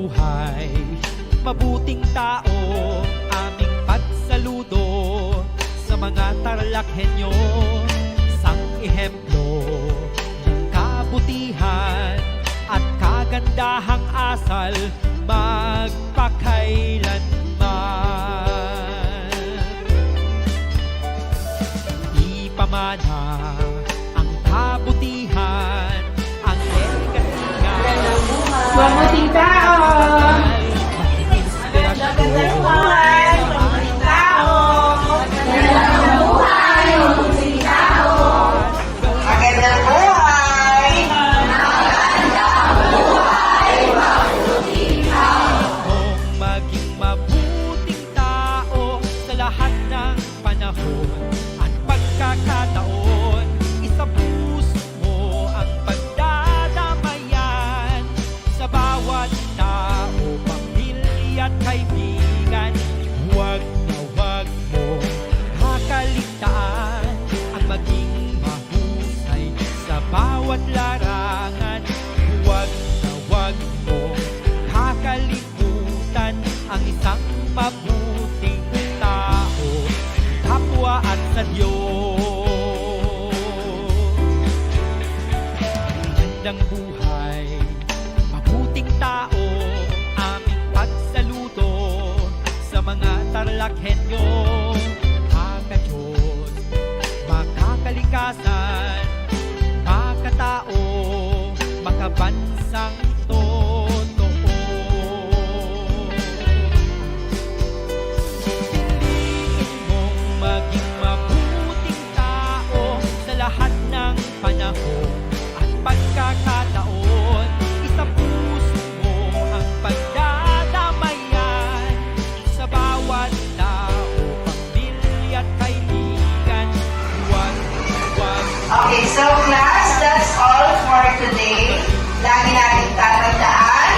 buhay, mabuting tao, aming pagsaludo sa mga Tarlachenyo, sang ehemplo ng kabutihan at kagandahang asal magpakailanman. Ipamana ang kabutihan, ang legasihan, Mabuting tao! Magandang buhay! Mabuting tao! Magandang buhay! Mabuting tao! Magandang buhay! Kung maging mabuting tao sa lahat ng panahon at pagkakataon, isapuso mo ang pagdadamayan sa bawat tao, pamilya at kaibigan. Huwag na huwag mo kakaligtaan ang maging mahusay sa bawat larangan. Huwag na huwag mo kakalimutan ang isang mabuting tao, kapwa at sa Diyos. Magandang buhay, mabuting tao, aming pagsaludo sa mga Tarlachenyo, maka-Diyos, makakalikasan, makatao, makabansang totoo. Piliin mong maging mabuting tao sa lahat ng panahon at pagkakataon. Isapuso mo ang pagdadamayan sa bawat tao, pamilya at kaibigan. Huwag. Okay, so class, that's all for today. Lagi natin tatandaan.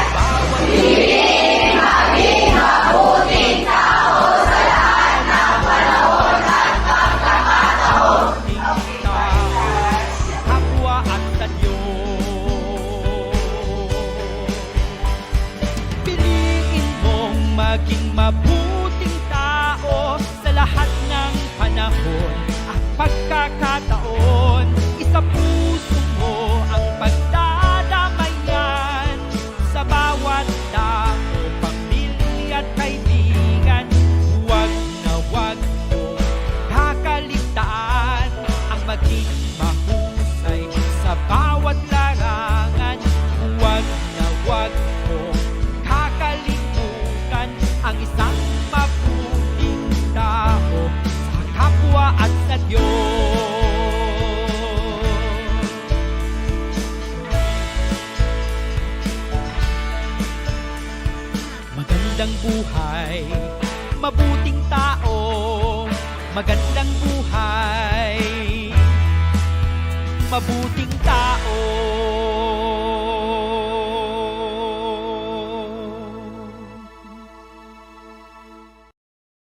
Kapwa at sa Diyos. Piliin mong maging mabuting tao sa lahat ng panahon at pagkakataon. Isapuso mo ang pagdadamayan sa bawat tao, pamilya at kaibigan. Huwag na huwag mo kakaligtaan ang maging mahusay sa bawat larangan. Huwag na huwag mo kakalimutan ang isang mabuting tao sa kapwa at sa Diyos. Magandang buhay, mabuting tao, magandang buhay, mabuting tao.